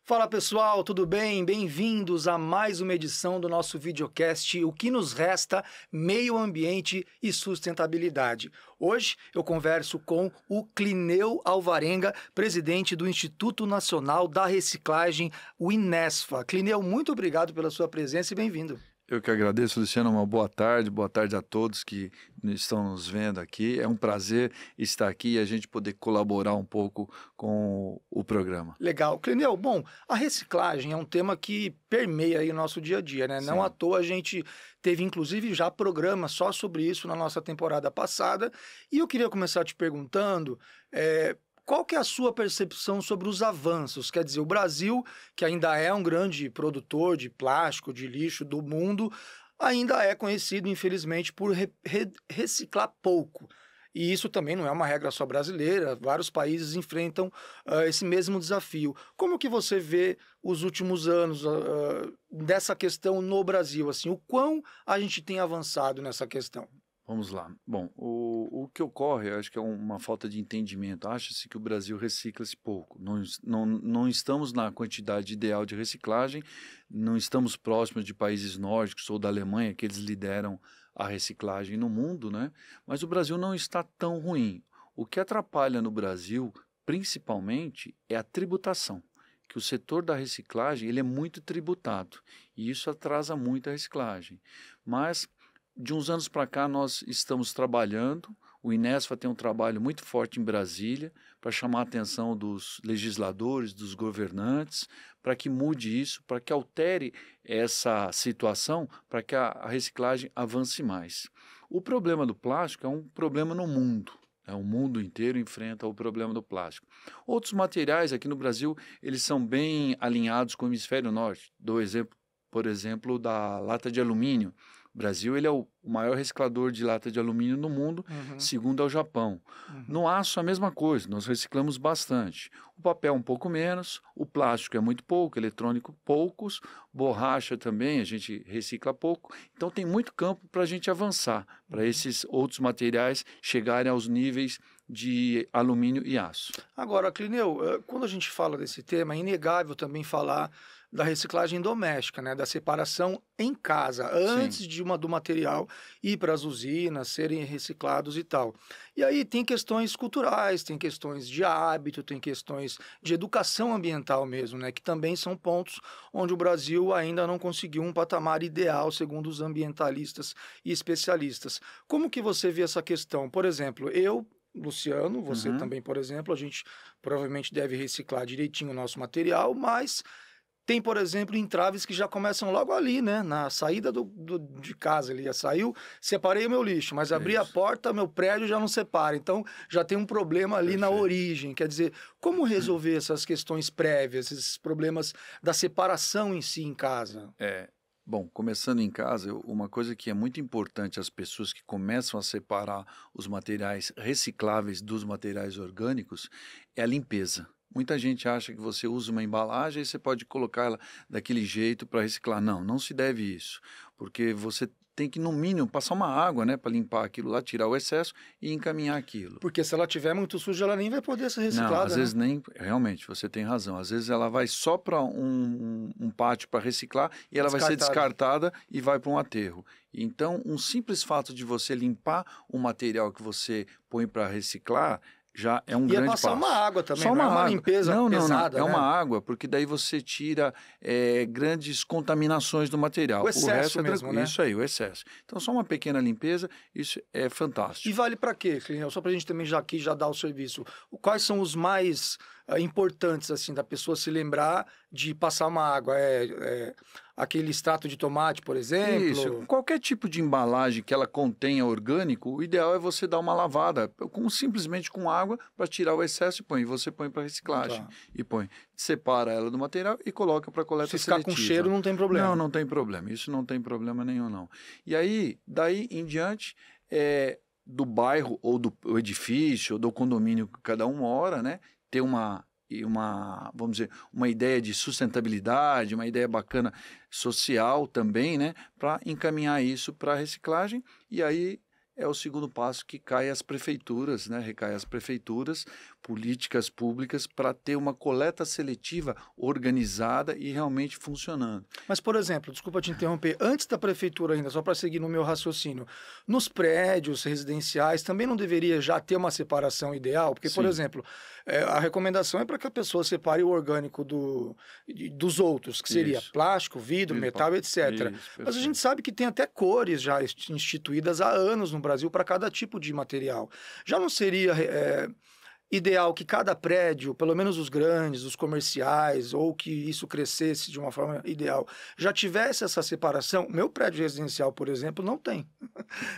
Fala pessoal, tudo bem? Bem-vindos a mais uma edição do nosso videocast O que nos resta, meio ambiente e sustentabilidade. Hoje eu converso com o Clineu Alvarenga, presidente do Instituto Nacional da Reciclagem, o INESFA. Clineu, muito obrigado pela sua presença e bem-vindo. Eu que agradeço, Luciano, uma boa tarde a todos que estão nos vendo aqui. É um prazer estar aqui e a gente poder colaborar um pouco com o programa. Legal. Clineu, bom, a reciclagem é um tema que permeia aí o nosso dia a dia, né? Sim. Não à toa a gente teve inclusive já programa só sobre isso na nossa temporada passada e eu queria começar te perguntando, qual que é a sua percepção sobre os avanços? Quer dizer, o Brasil, que ainda é um grande produtor de plástico, de lixo do mundo, ainda é conhecido, infelizmente, por reciclar pouco. E isso também não é uma regra só brasileira, vários países enfrentam esse mesmo desafio. Como que você vê os últimos anos dessa questão no Brasil? Assim, o quão a gente tem avançado nessa questão? Vamos lá. Bom, o que ocorre, acho que é uma falta de entendimento. Acha-se que o Brasil recicla-se pouco. Não estamos na quantidade ideal de reciclagem, não estamos próximos de países nórdicos ou da Alemanha, que eles lideram a reciclagem no mundo, né? Mas o Brasil não está tão ruim. O que atrapalha no Brasil, principalmente, é a tributação. Que o setor da reciclagem ele é muito tributado e isso atrasa muito a reciclagem. Mas de uns anos para cá, nós estamos trabalhando, o INESFA tem um trabalho muito forte em Brasília para chamar a atenção dos legisladores, dos governantes, para que mude isso, para que altere essa situação, para que a reciclagem avance mais. O problema do plástico é um problema no mundo. O mundo inteiro enfrenta o problema do plástico. Outros materiais aqui no Brasil, eles são bem alinhados com o hemisfério norte. Dou exemplo, por exemplo, da lata de alumínio. O Brasil ele é o maior reciclador de lata de alumínio no mundo, segundo ao Japão. No aço, a mesma coisa, nós reciclamos bastante. O papel um pouco menos, o plástico é muito pouco, eletrônico poucos, borracha também a gente recicla pouco. Então tem muito campo para a gente avançar, para esses outros materiais chegarem aos níveis de alumínio e aço. Agora, Clineu, quando a gente fala desse tema, é inegável também falar da reciclagem doméstica, né? Da separação em casa, antes do material ir para as usinas, serem reciclados e tal. E aí tem questões culturais, tem questões de hábito, tem questões de educação ambiental mesmo, né? Que também são pontos onde o Brasil ainda não conseguiu um patamar ideal, segundo os ambientalistas e especialistas. Como que você vê essa questão? Por exemplo, Luciano, você também, por exemplo, a gente provavelmente deve reciclar direitinho o nosso material, mas tem, por exemplo, entraves que já começam logo ali, né? Na saída de casa, ele já saiu, separei o meu lixo, mas abri a porta, meu prédio já não separa. Então, já tem um problema ali na origem. Quer dizer, como resolver essas questões prévias, esses problemas da separação em si em casa? Bom, começando em casa, uma coisa que é muito importante às pessoas que começam a separar os materiais recicláveis dos materiais orgânicos é a limpeza. Muita gente acha que você usa uma embalagem e você pode colocar ela daquele jeito para reciclar. Não se deve isso, porque você tem que, no mínimo, passar uma água, né, para limpar aquilo lá, tirar o excesso e encaminhar aquilo. Porque se ela tiver muito suja, ela nem vai poder ser reciclada. Não, às vezes nem, realmente, você tem razão. Às vezes ela vai só para um pátio para reciclar e ela vai ser descartada e vai para um aterro. Então, um simples fato de você limpar o material que você põe para reciclar já é um grande passo. E passar uma água também, só não é uma água. limpeza pesada, é né? uma água, porque daí você tira grandes contaminações do material. O excesso mesmo, né? Isso aí, o excesso. Então, só uma pequena limpeza, isso é fantástico. E vale para quê, Clineu? Só para a gente também já aqui já dar o serviço. Quais são os mais importantes, assim, da pessoa se lembrar de passar uma água? Aquele extrato de tomate, por exemplo? Isso. Qualquer tipo de embalagem que ela contenha orgânico, o ideal é você dar uma lavada, simplesmente com água, para tirar o excesso e põe. Você põe para reciclagem e põe. Separa ela do material e coloca para coleta seletiva. Se ficar com cheiro, não tem problema. Não tem problema. Isso não tem problema nenhum, não. E aí, daí em diante, do bairro ou do edifício ou do condomínio que cada um mora, né, ter vamos dizer, uma ideia de sustentabilidade, uma ideia bacana social também, né, para encaminhar isso para a reciclagem e aí é o segundo passo que cai às prefeituras, né? Recai às prefeituras, políticas públicas para ter uma coleta seletiva organizada e realmente funcionando. Mas, por exemplo, desculpa te interromper, antes da prefeitura ainda, só para seguir no meu raciocínio, nos prédios residenciais também não deveria já ter uma separação ideal? Porque, por Sim. exemplo, a recomendação é para que a pessoa separe o orgânico dos outros, que seria Isso. plástico, vidro, metal, etc. Isso, Mas a gente sabe que tem até cores já instituídas há anos no Brasil para cada tipo de material. Já não seria ideal que cada prédio, pelo menos os grandes, os comerciais, ou que isso crescesse de uma forma ideal, já tivesse essa separação? Meu prédio residencial, por exemplo, não tem.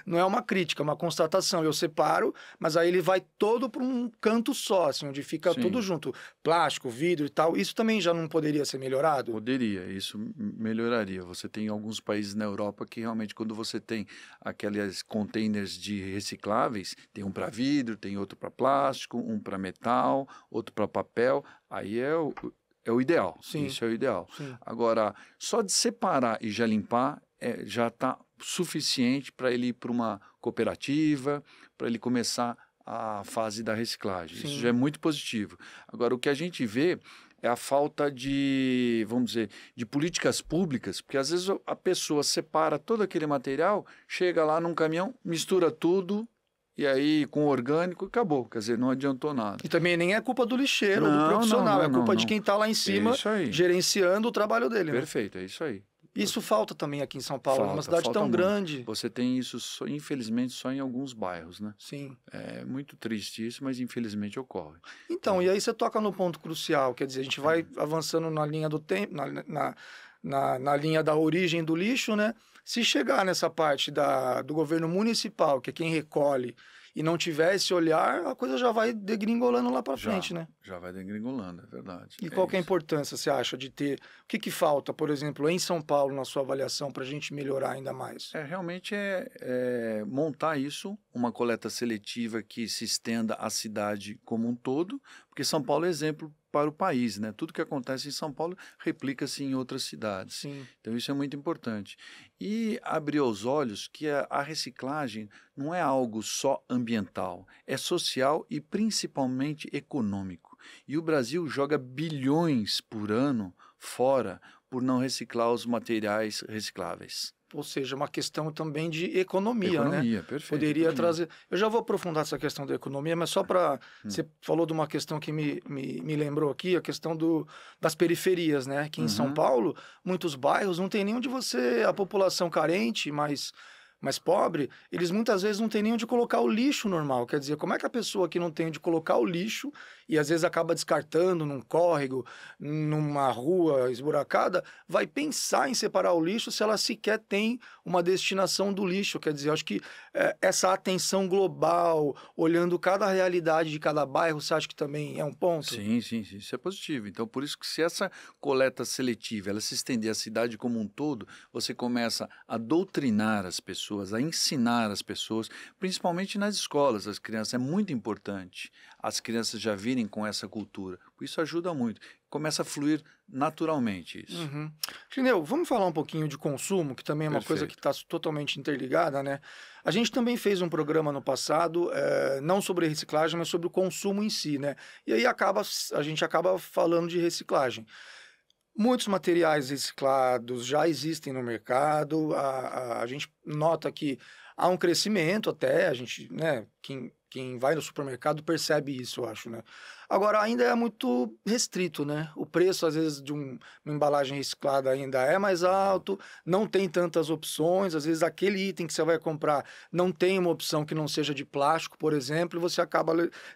Não é uma crítica, é uma constatação. Eu separo, mas aí ele vai todo para um canto só, assim, onde fica Sim. tudo junto. Plástico, vidro e tal. Isso também já não poderia ser melhorado? Poderia, isso melhoraria. Você tem alguns países na Europa que realmente, quando você tem aqueles containers de recicláveis, tem um para vidro, tem outro para plástico, um para metal, outro para papel, aí é o ideal. Sim. Isso é o ideal. Sim. Agora, só de separar e já limpar, já está suficiente para ele ir para uma cooperativa, para ele começar a fase da reciclagem. Sim. Isso já é muito positivo. Agora, o que a gente vê é a falta de, vamos dizer, de políticas públicas, porque às vezes a pessoa separa todo aquele material, chega lá num caminhão, mistura tudo, e aí com orgânico acabou, quer dizer, não adiantou nada. E também nem é culpa do lixeiro ou do profissional, é culpa de quem está lá em cima gerenciando o trabalho dele. Perfeito, é isso aí. Isso falta também aqui em São Paulo, numa cidade tão grande. Você tem isso, infelizmente, só em alguns bairros, né? Sim. É muito triste isso, mas infelizmente ocorre. Então, e aí você toca no ponto crucial, quer dizer, a gente vai avançando na linha do tempo, na linha da origem do lixo, né? Se chegar nessa parte do governo municipal, que é quem recolhe, e não tiver esse olhar, a coisa já vai degringolando lá para frente, né? Já vai degringolando, é verdade. E qual que é a importância, você acha, de ter... O que falta, por exemplo, em São Paulo, na sua avaliação, para a gente melhorar ainda mais? Realmente montar isso, uma coleta seletiva que se estenda à cidade como um todo, porque São Paulo é exemplo para o país, né? Tudo que acontece em São Paulo replica-se em outras cidades. Sim. Então isso é muito importante. E abrir os olhos que a reciclagem não é algo só ambiental, é social e principalmente econômico. E o Brasil joga bilhões por ano fora por não reciclar os materiais recicláveis. Ou seja, uma questão também de economia, né? Perfeito. Poderia trazer... Eu já vou aprofundar essa questão da economia, mas só para... Você falou de uma questão que me lembrou aqui, a questão das periferias, né? Que em São Paulo, muitos bairros não tem nem onde a população carente, mais pobre, eles muitas vezes não têm nem onde colocar o lixo normal. Quer dizer, como é que a pessoa que não tem onde colocar o lixo e às vezes acaba descartando num córrego, numa rua esburacada, vai pensar em separar o lixo se ela sequer tem uma destinação do lixo? Quer dizer, eu acho que essa atenção global, olhando cada realidade de cada bairro, você acha que também é um ponto? Sim, isso é positivo. Então, por isso que se essa coleta seletiva ela se estender à cidade como um todo, você começa a doutrinar as pessoas, a ensinar as pessoas, principalmente nas escolas, as crianças. É muito importante as crianças já virem com essa cultura. Isso ajuda muito. Começa a fluir naturalmente isso. Clineu, vamos falar um pouquinho de consumo, que também é uma coisa que está totalmente interligada, né? A gente também fez um programa no passado, não sobre reciclagem, mas sobre o consumo em si, né? E aí a gente acaba falando de reciclagem. Muitos materiais reciclados já existem no mercado, a gente nota que há um crescimento até, a gente, né, quem vai no supermercado percebe isso, eu acho, né? Agora, ainda é muito restrito, né? O preço, às vezes, de uma embalagem reciclada ainda é mais alto, não tem tantas opções, às vezes aquele item que você vai comprar não tem uma opção que não seja de plástico, por exemplo, e você acaba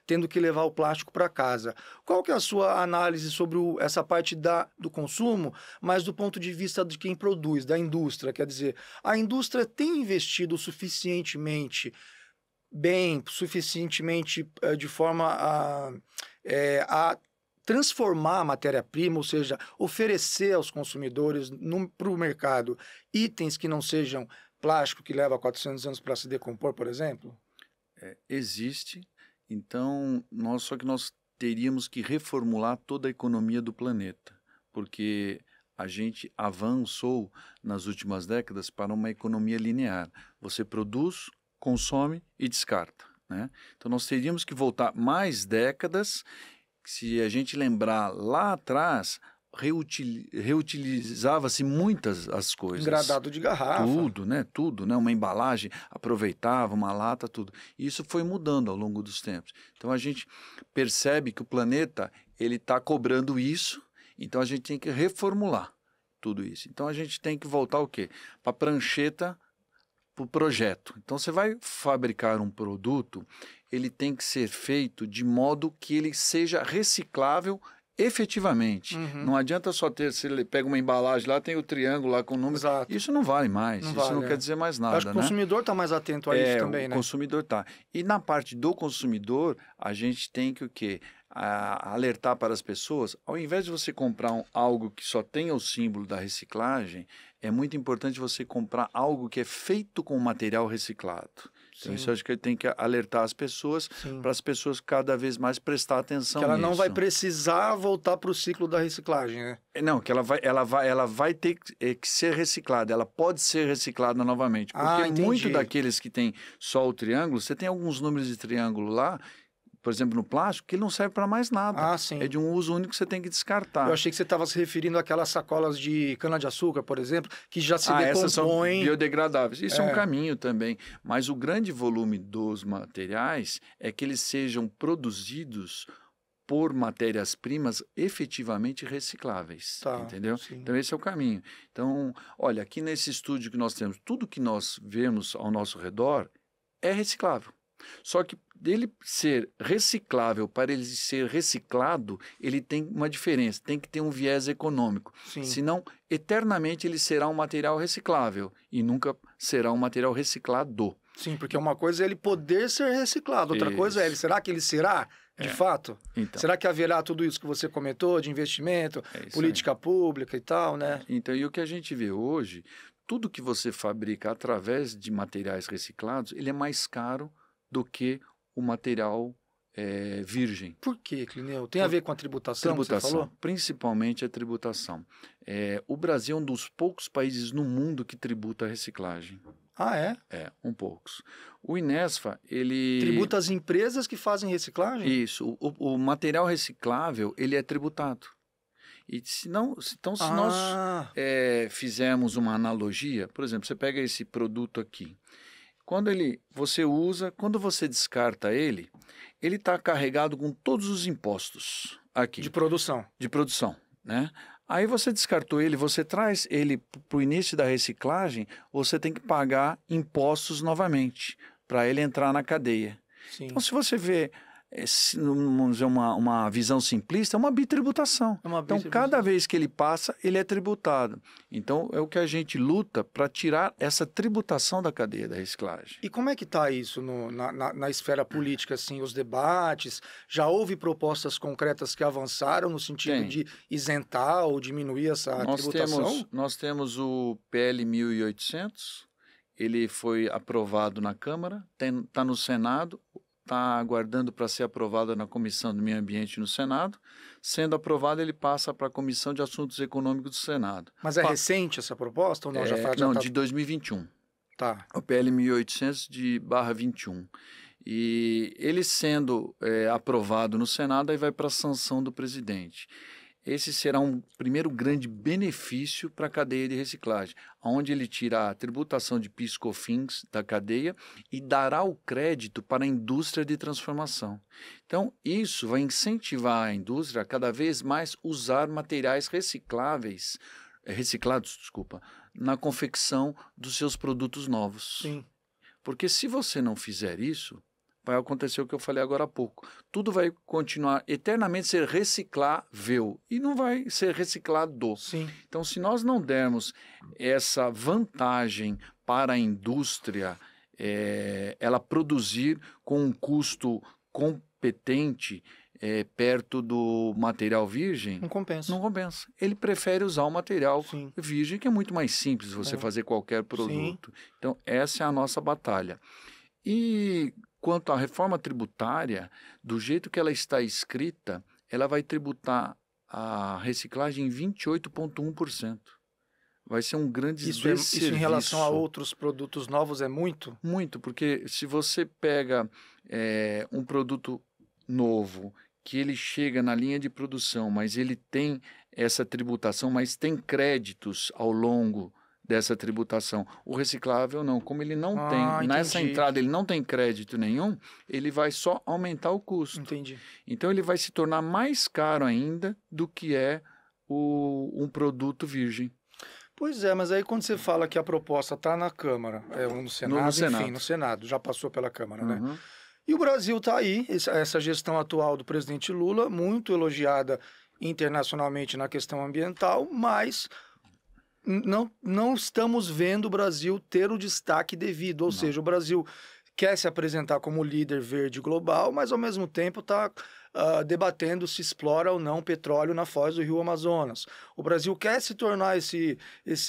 tendo que levar o plástico para casa. Qual que é a sua análise sobre essa parte do consumo, mas do ponto de vista de quem produz, da indústria? Quer dizer, a indústria tem investido suficientemente suficientemente de forma a transformar a matéria-prima, ou seja, oferecer aos consumidores para o mercado itens que não sejam plástico que leva 400 anos para se decompor, por exemplo? Existe, então só que nós teríamos que reformular toda a economia do planeta, porque a gente avançou nas últimas décadas para uma economia linear. Você produz, consome e descarta, né? Então, nós teríamos que voltar mais décadas. Se a gente lembrar lá atrás, reutilizava-se muitas as coisas. Engradado de garrafa. Tudo, né? Uma embalagem, aproveitava, uma lata, tudo. E isso foi mudando ao longo dos tempos. Então, a gente percebe que o planeta, ele está cobrando isso, então a gente tem que reformular tudo isso. Então, a gente tem que voltar o quê? Para a prancheta, para o projeto. Então, você vai fabricar um produto, ele tem que ser feito de modo que ele seja reciclável efetivamente. Não adianta só ter, se ele pega uma embalagem lá, tem o triângulo lá com o número. Exato. Isso não vale mais, Não isso vale, não quer dizer mais nada. Acho que o consumidor está mais atento a isso também, né? O consumidor está. E na parte do consumidor, a gente tem que o quê? Alertar para as pessoas, ao invés de você comprar algo que só tenha o símbolo da reciclagem, é muito importante você comprar algo que é feito com material reciclado. Então, isso eu acho que tem que alertar as pessoas, para as pessoas cada vez mais prestar atenção que ela nisso. não vai precisar voltar para o ciclo da reciclagem, né? Não, que ela vai ter que ser reciclada, ela pode ser reciclada novamente. Porque muito daqueles que tem só o triângulo, você tem alguns números de triângulo lá, por exemplo, no plástico, que ele não serve para mais nada. É de um uso único que você tem que descartar. Eu achei que você estava se referindo àquelas sacolas de cana-de-açúcar, por exemplo, que já se decompõem. Essas são biodegradáveis. Isso é um caminho também. Mas o grande volume dos materiais é que eles sejam produzidos por matérias-primas efetivamente recicláveis, entendeu? Sim. Então, esse é o caminho. Então, olha, aqui nesse estúdio que nós temos, tudo que nós vemos ao nosso redor é reciclável. Só que dele ser reciclável para ele ser reciclado, ele tem uma diferença, tem que ter um viés econômico. Senão, eternamente ele será um material reciclável e nunca será um material reciclado. Sim, porque uma coisa é ele poder ser reciclado, outra coisa é ele. Será que ele será, de fato? Então. Será que haverá tudo isso que você comentou, de investimento, política pública e tal, né? Então, e o que a gente vê hoje, tudo que você fabrica através de materiais reciclados, ele é mais caro do que o material virgem. Por quê, Clineu? Tem a ver com a tributação, que você falou? Principalmente a tributação. O Brasil é um dos poucos países no mundo que tributa a reciclagem. Ah, é? Um poucos. O Inesfa, ele... Tributa as empresas que fazem reciclagem? Isso. O material reciclável, ele é tributado. E se nós fizermos uma analogia, por exemplo, você pega esse produto aqui, quando você descarta ele está carregado com todos os impostos aqui. De produção. De produção, né? Aí você descartou ele, você traz ele para o início da reciclagem, você tem que pagar impostos novamente para ele entrar na cadeia. Sim. Então, se você vê, vamos dizer, uma visão simplista, é uma bitributação. Então, cada vez que ele passa, ele é tributado. Então, é o que a gente luta para tirar essa tributação da cadeia da reciclagem. E como é que está isso na esfera política, assim, os debates? Já houve propostas concretas que avançaram no sentido de isentar ou diminuir essa tributação? Nós temos o PL 1800, ele foi aprovado na Câmara, está no Senado, está aguardando para ser aprovada na Comissão do Meio Ambiente no Senado. Sendo aprovado, ele passa para a Comissão de Assuntos Econômicos do Senado. Mas é recente essa proposta ou não? De 2021. Tá. O PL 1800/21. E ele sendo aprovado no Senado, aí vai para a sanção do presidente. Esse será um primeiro grande benefício para a cadeia de reciclagem, onde ele tira a tributação de PIS e COFINS da cadeia e dará o crédito para a indústria de transformação. Então, isso vai incentivar a indústria a cada vez mais usar materiais reciclados, na confecção dos seus produtos novos. Sim. Porque se você não fizer isso, vai acontecer o que eu falei agora há pouco. Tudo vai continuar eternamente ser reciclável e não vai ser reciclado. Sim. Então, se nós não dermos essa vantagem para a indústria, ela produzir com um custo competente perto do material virgem... Não compensa. Não compensa. Ele prefere usar o material virgem, que é muito mais simples você fazer qualquer produto. Sim. Então, essa é a nossa batalha. E... quanto à reforma tributária, do jeito que ela está escrita, ela vai tributar a reciclagem em 28,1%. vai ser um grande isso em relação a outros produtos novos é muito? Muito, porque se você pega um produto novo, que ele chega na linha de produção, mas ele tem essa tributação, mas tem créditos ao longo dessa tributação. O reciclável não, como ele não tem, nessa entrada ele não tem crédito nenhum, ele vai só aumentar o custo. Entendi. Então ele vai se tornar mais caro ainda do que é um produto virgem. Pois é, mas aí quando você fala que a proposta está na Câmara, no Senado, enfim, no Senado, já passou pela Câmara, né? E o Brasil está aí, essa gestão atual do presidente Lula, muito elogiada internacionalmente na questão ambiental, mas não estamos vendo o Brasil ter o destaque devido, ou seja, o Brasil quer se apresentar como líder verde global, mas ao mesmo tempo está debatendo se explora ou não petróleo na foz do Rio Amazonas. O Brasil quer se tornar esse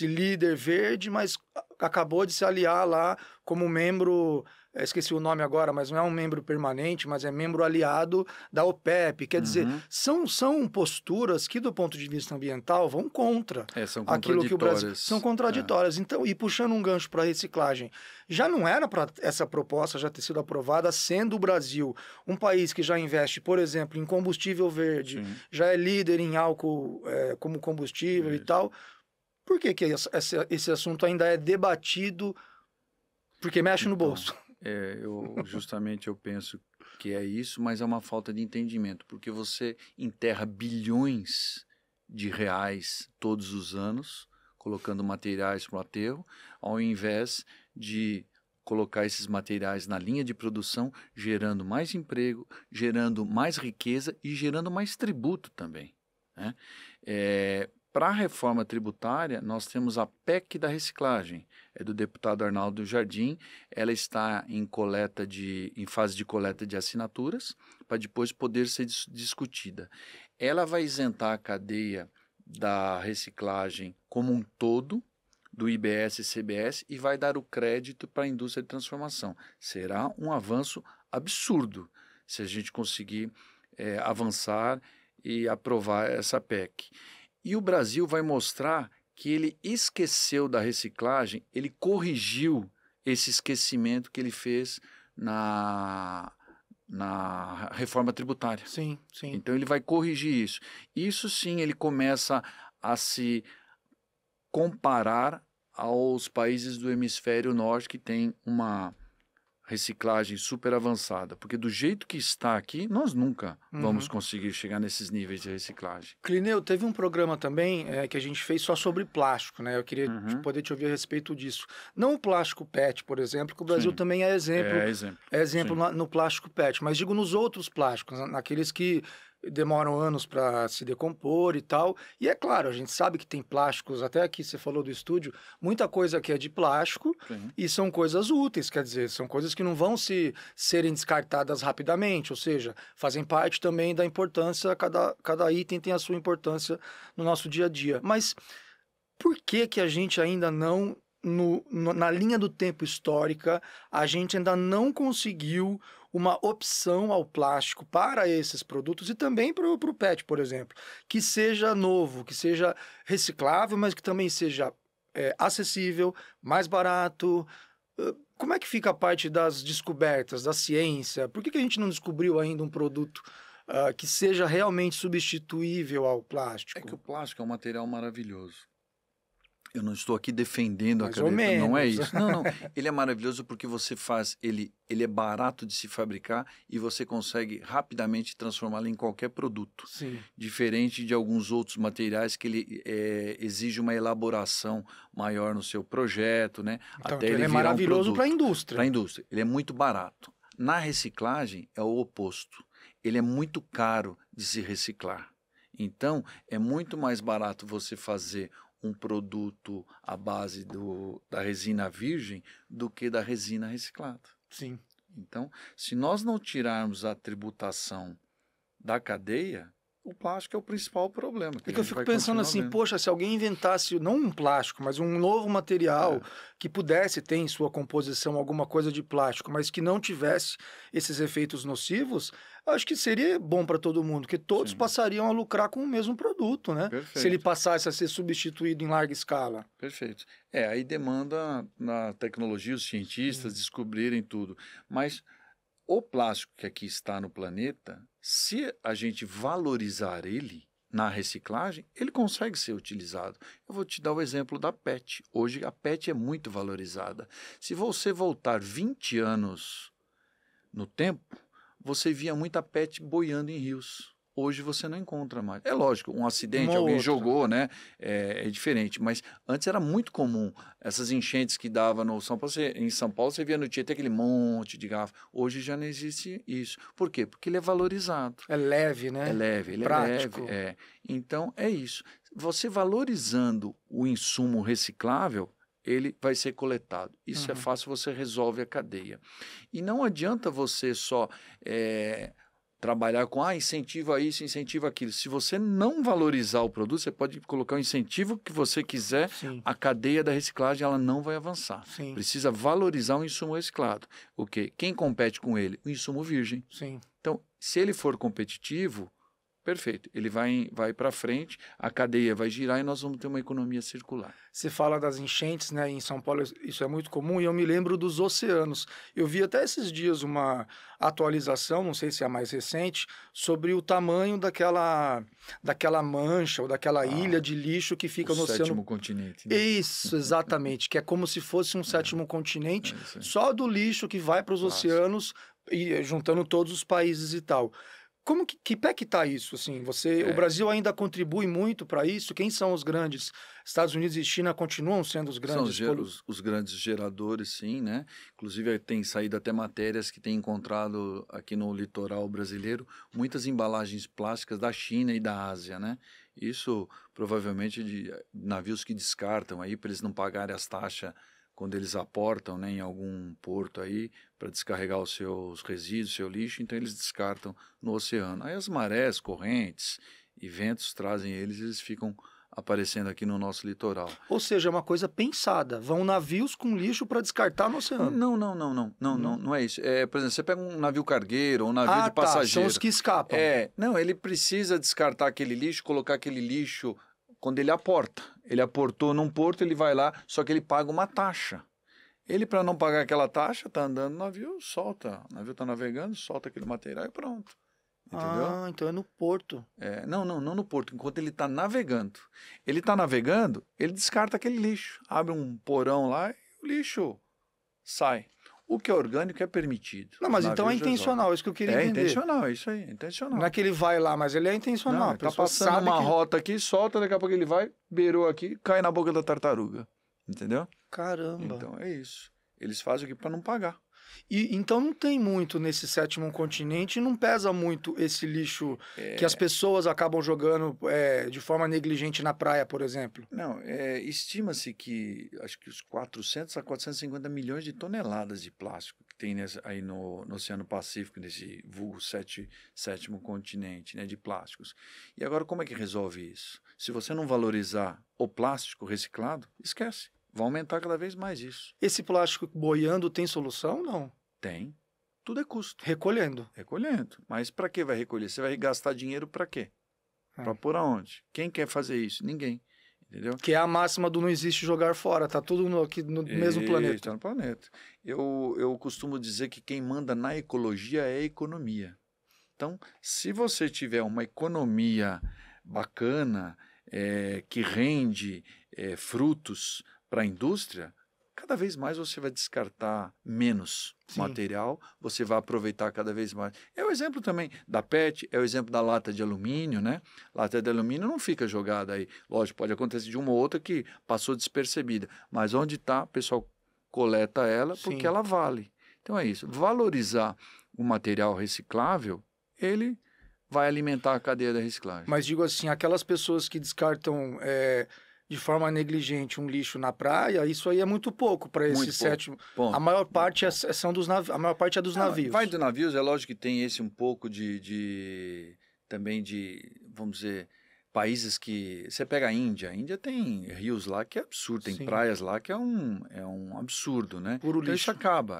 líder verde, mas acabou de se aliar lá como membro, esqueci o nome agora, mas não é um membro permanente, mas é membro aliado da OPEP. Quer dizer, são posturas que, do ponto de vista ambiental, vão contra aquilo que o Brasil... São contraditórias. Então, e puxando um gancho para a reciclagem, já não era para essa proposta já ter sido aprovada, sendo o Brasil um país que já investe, por exemplo, em combustível verde, já é líder em álcool como combustível e tal. Por que esse assunto ainda é debatido? Porque mexe no bolso. Justamente eu penso que é isso, mas é uma falta de entendimento, porque você enterra bilhões de reais todos os anos, colocando materiais para o aterro, ao invés de colocar esses materiais na linha de produção, gerando mais emprego, gerando mais riqueza e gerando mais tributo também, né? Para a reforma tributária, nós temos a PEC da reciclagem, é do deputado Arnaldo Jardim. Ela está em fase de coleta de assinaturas, para depois poder ser discutida. Ela vai isentar a cadeia da reciclagem como um todo, do IBS e CBS, e vai dar o crédito para a indústria de transformação. Será um avanço absurdo se a gente conseguir avançar e aprovar essa PEC. E o Brasil vai mostrar que ele esqueceu da reciclagem, ele corrigiu esse esquecimento que ele fez na reforma tributária. Sim, sim. Então ele vai corrigir isso. Isso sim, ele começa a se comparar aos países do hemisfério norte que tem uma reciclagem super avançada, porque do jeito que está aqui, nós nunca vamos conseguir chegar nesses níveis de reciclagem. Clineu, teve um programa também que a gente fez só sobre plástico, né? Eu queria poder te ouvir a respeito disso. Não o plástico PET, por exemplo, que o Brasil também é exemplo. É exemplo no plástico PET, mas digo nos outros plásticos, naqueles que demoram anos para se decompor e tal. E é claro, a gente sabe que tem plásticos, até aqui você falou do estúdio, muita coisa que é de plástico e são coisas úteis, quer dizer, são coisas que não vão serem descartadas rapidamente, ou seja, fazem parte também da importância, cada item tem a sua importância no nosso dia a dia. Mas por que a gente ainda não, na linha do tempo histórica, a gente ainda não conseguiu uma opção ao plástico para esses produtos e também para o PET, por exemplo, que seja novo, que seja reciclável, mas que também seja acessível, mais barato? Como é que fica a parte das descobertas, da ciência? Por que a gente não descobriu ainda um produto que seja realmente substituível ao plástico? É que o plástico é um material maravilhoso. Eu não estou aqui defendendo a caneta, não é isso. Não. Ele é maravilhoso porque você faz, ele é barato de se fabricar e você consegue rapidamente transformá-lo em qualquer produto. Sim. Diferente de alguns outros materiais que ele exige uma elaboração maior no seu projeto, né? Então, até ele é maravilhoso para a indústria. Para a indústria. Ele é muito barato. Na reciclagem é o oposto. Ele é muito caro de se reciclar. Então, é muito mais barato você fazer um produto à base da resina virgem do que da resina reciclada. Sim. Então, se nós não tirarmos a tributação da cadeia, o plástico é o principal problema. É que eu fico pensando assim, poxa, se alguém inventasse, não um plástico, mas um novo material que pudesse ter em sua composição alguma coisa de plástico, mas que não tivesse esses efeitos nocivos, acho que seria bom para todo mundo, que todos Sim. passariam a lucrar com o mesmo produto, né? Perfeito. Se ele passasse a ser substituído em larga escala. Perfeito. Aí demanda na tecnologia os cientistas descobrirem tudo. Mas o plástico que aqui está no planeta, se a gente valorizar ele na reciclagem, ele consegue ser utilizado. Eu vou te dar o exemplo da PET. Hoje a PET é muito valorizada. Se você voltar 20 anos no tempo, você via muita PET boiando em rios. Hoje você não encontra mais. É lógico, um acidente, alguém jogou, né? É diferente. Mas antes era muito comum essas enchentes que dava no São Paulo. Em São Paulo você via no Tietê aquele monte de garrafa. Hoje já não existe isso. Por quê? Porque ele é valorizado. É leve, né? É leve, ele prático. É leve. Então é isso. Você valorizando o insumo reciclável, ele vai ser coletado. Isso é fácil, você resolve a cadeia. E não adianta você só trabalhar com incentiva isso, incentiva aquilo. Se você não valorizar o produto, você pode colocar o incentivo que você quiser, a cadeia da reciclagem ela não vai avançar. Sim. Precisa valorizar o insumo reciclado. O quê? Quem compete com ele? O insumo virgem. Sim. Então, se ele for competitivo, perfeito, ele vai para frente, a cadeia vai girar e nós vamos ter uma economia circular. Você fala das enchentes, né? Em São Paulo isso é muito comum e eu me lembro dos oceanos. Eu vi até esses dias uma atualização, não sei se é a mais recente, sobre o tamanho daquela mancha ou daquela ilha de lixo que fica no oceano. O sétimo continente. Né? Isso, exatamente, que é como se fosse um sétimo continente, só do lixo que vai para os oceanos e juntando todos os países e tal. Que pé que está isso? Assim, o Brasil ainda contribui muito para isso? Quem são os grandes? Estados Unidos e China continuam sendo os grandes? São os grandes geradores, sim, né? Inclusive tem saído até matérias que têm encontrado aqui no litoral brasileiro muitas embalagens plásticas da China e da Ásia, né? Isso provavelmente de navios que descartam aí para eles não pagarem as taxas quando eles aportam, né, em algum porto aí para descarregar os seus resíduos, seu lixo, então eles descartam no oceano. Aí as marés, correntes e ventos trazem eles ficam aparecendo aqui no nosso litoral. Ou seja, é uma coisa pensada. Vão navios com lixo para descartar no oceano. Não é isso. Por exemplo, você pega um navio cargueiro ou um navio de passageiro. São os que escapam. Não, ele precisa descartar aquele lixo, colocar aquele lixo quando ele aporta. Ele aportou num porto, ele vai lá, só que ele paga uma taxa. Ele, para não pagar aquela taxa, está andando no navio, solta. O navio está navegando, solta aquele material e pronto. Entendeu? Então é no porto. Não no porto, enquanto ele está navegando. Ele está navegando, ele descarta aquele lixo. Abre um porão lá e o lixo sai. O que é orgânico é permitido. Não, mas então é intencional, isso que eu queria entender. É intencional, isso aí, é intencional. Não é que ele vai lá, mas ele é intencional. Não, tá passando uma rota aqui, solta, daqui a pouco ele vai, beirou aqui, cai na boca da tartaruga. Entendeu? Caramba. Então é isso. Eles fazem aqui para não pagar. E então não tem muito nesse sétimo continente, não pesa muito esse lixo que as pessoas acabam jogando de forma negligente na praia, por exemplo? Não, estima-se que acho que os 400 a 450 milhões de toneladas de plástico que tem aí no Oceano Pacífico, nesse vulgo sétimo continente, né, de plásticos. E agora como é que resolve isso? Se você não valorizar o plástico reciclado, esquece. Vai aumentar cada vez mais isso. Esse plástico boiando tem solução? Não. Tem. Tudo é custo. Recolhendo. Recolhendo. Mas para que vai recolher? Você vai gastar dinheiro para quê? Para pôr aonde? Quem quer fazer isso? Ninguém. Entendeu? Que é a máxima do não existe jogar fora. Tá tudo aqui no mesmo planeta. Está no planeta. Eu costumo dizer que quem manda na ecologia é a economia. Então, se você tiver uma economia bacana, que rende frutos para a indústria, cada vez mais você vai descartar menos material, você vai aproveitar cada vez mais. É o exemplo também da PET, é o exemplo da lata de alumínio, né? Lata de alumínio não fica jogada aí. Lógico, pode acontecer de uma ou outra que passou despercebida, mas onde está, o pessoal coleta ela porque ela vale. Então é isso. Valorizar o material reciclável, ele vai alimentar a cadeia da reciclagem. Mas digo assim, aquelas pessoas que descartam de forma negligente um lixo na praia, isso aí é muito pouco para esse sétimo. A maior parte a maior parte é dos navios. Vai dos navios, é lógico que tem esse um pouco de também de, vamos dizer, países que... Você pega a Índia tem rios lá que é absurdo, tem Sim. praias lá que é um absurdo, né? Puro Então lixo.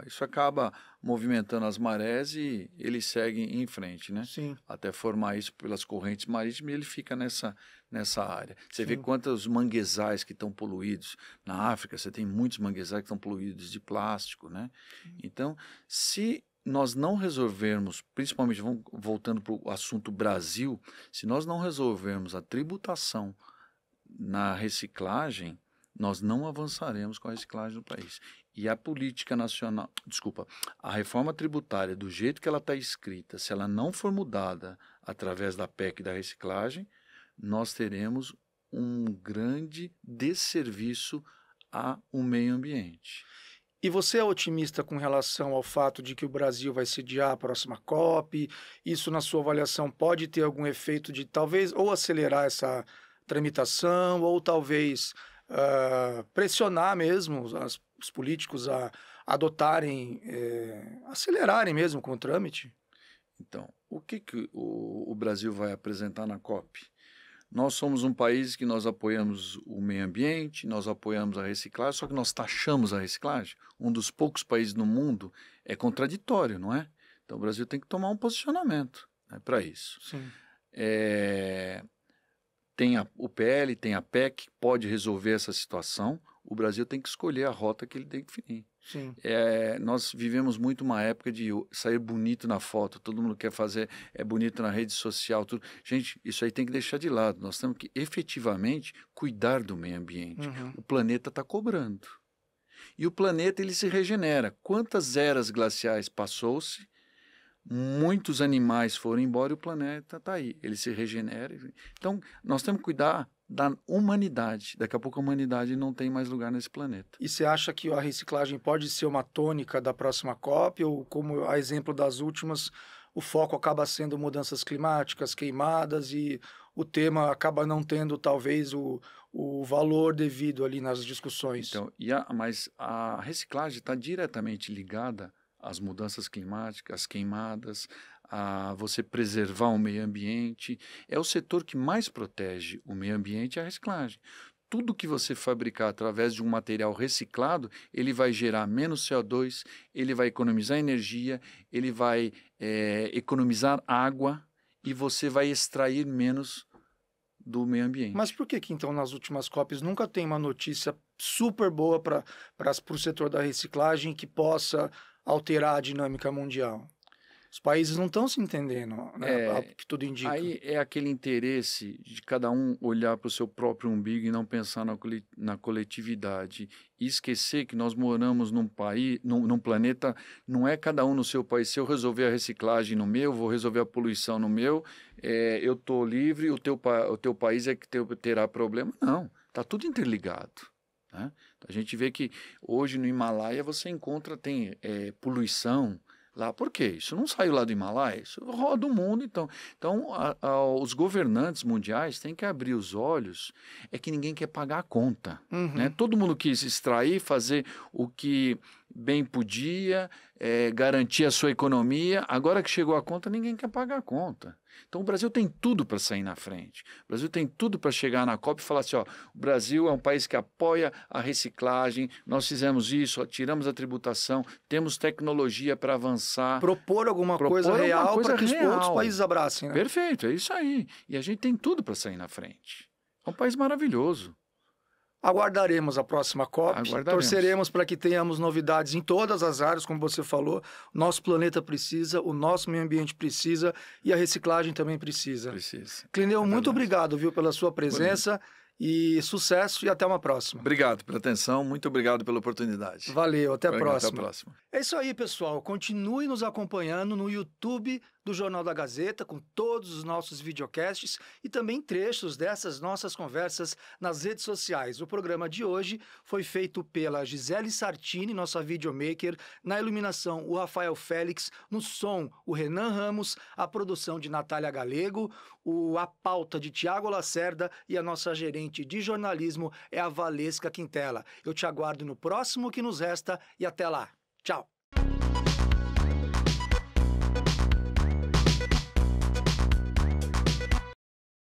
isso acaba movimentando as marés e ele segue em frente, né? Sim. Até formar isso pelas correntes marítimas e ele fica nessa área. Você vê Sim. quantos manguezais que estão poluídos. Na África você tem muitos manguezais que estão poluídos de plástico, né? Então, se nós não resolvermos, principalmente voltando para o assunto Brasil, se nós não resolvermos a tributação na reciclagem, nós não avançaremos com a reciclagem no país. E a política nacional, a reforma tributária, do jeito que ela está escrita, se ela não for mudada através da PEC da reciclagem, nós teremos um grande desserviço ao meio ambiente. E você é otimista com relação ao fato de que o Brasil vai sediar a próxima COP? Isso, na sua avaliação, pode ter algum efeito de talvez ou acelerar essa tramitação, ou talvez pressionar mesmo os políticos a adotarem, acelerarem mesmo com o trâmite? Então, o que o Brasil vai apresentar na COP? Nós somos um país que nós apoiamos o meio ambiente, nós apoiamos a reciclagem, só que nós taxamos a reciclagem. Um dos poucos países no mundo é contraditório, não é? Então o Brasil tem que tomar um posicionamento, né, para isso. Sim. Tem o PL, tem a PEC, pode resolver essa situação. O Brasil tem que escolher a rota que ele tem que definir. Sim. Nós vivemos muito uma época de sair bonito na foto, todo mundo quer fazer, bonito na rede social, tudo. Gente, isso aí tem que deixar de lado. Nós temos que efetivamente cuidar do meio ambiente. Uhum. O planeta está cobrando. E o planeta, ele se regenera. Quantas eras glaciais passou-se? Muitos animais foram embora e o planeta está aí. Ele se regenera. Então, nós temos que cuidar da humanidade. Daqui a pouco a humanidade não tem mais lugar nesse planeta. E você acha que a reciclagem pode ser uma tônica da próxima COP, ou como a exemplo das últimas, o foco acaba sendo mudanças climáticas, queimadas, e o tema acaba não tendo talvez o valor devido ali nas discussões? Então, mas a reciclagem está diretamente ligada às mudanças climáticas, às queimadas, a você preservar o meio ambiente. É o setor que mais protege o meio ambiente, é a reciclagem. Tudo que você fabricar através de um material reciclado, ele vai gerar menos CO2, ele vai economizar energia, ele vai economizar água e você vai extrair menos do meio ambiente. Mas por que então nas últimas COPs nunca tem uma notícia super boa para o setor da reciclagem que possa alterar a dinâmica mundial? Os países não estão se entendendo, né, ao que tudo indica. Aí é aquele interesse de cada um olhar para o seu próprio umbigo e não pensar na coletividade. E esquecer que nós moramos num país, num planeta, não é cada um no seu país. Se eu resolver a reciclagem no meu, vou resolver a poluição no meu, eu estou livre, o teu país é que terá problema. Não, está tudo interligado. Né? A gente vê que hoje no Himalaia você tem poluição lá. Por quê? Isso não saiu lá do Himalaia, isso roda o mundo. Então os governantes mundiais têm que abrir os olhos, é que ninguém quer pagar a conta. Uhum. Né? Todo mundo quis extrair, fazer o que bem podia, garantir a sua economia. Agora que chegou a conta, ninguém quer pagar a conta. Então o Brasil tem tudo para sair na frente. O Brasil tem tudo para chegar na COP e falar assim, ó, o Brasil é um país que apoia a reciclagem, nós fizemos isso, ó, tiramos a tributação, temos tecnologia para avançar. Propor alguma coisa real para que os outros países abracem. Né? Perfeito, é isso aí. E a gente tem tudo para sair na frente. É um país maravilhoso. Aguardaremos a próxima COP, torceremos para que tenhamos novidades em todas as áreas, como você falou. O nosso planeta precisa, o nosso meio ambiente precisa e a reciclagem também precisa. Clineu, muito obrigado, viu, pela sua presença e sucesso e até uma próxima. Obrigado pela atenção, muito obrigado pela oportunidade. Valeu, até a próxima. Até a próxima. É isso aí, pessoal. Continue nos acompanhando no YouTube do Jornal da Gazeta, com todos os nossos videocasts e também trechos dessas nossas conversas nas redes sociais. O programa de hoje foi feito pela Gisele Sartini, nossa videomaker, na iluminação o Rafael Félix, no som o Renan Ramos, a produção de Natália Galego, a pauta de Tiago Lacerda e a nossa gerente de jornalismo é a Valesca Quintela. Eu te aguardo no próximo Que Nos Resta e até lá. Tchau!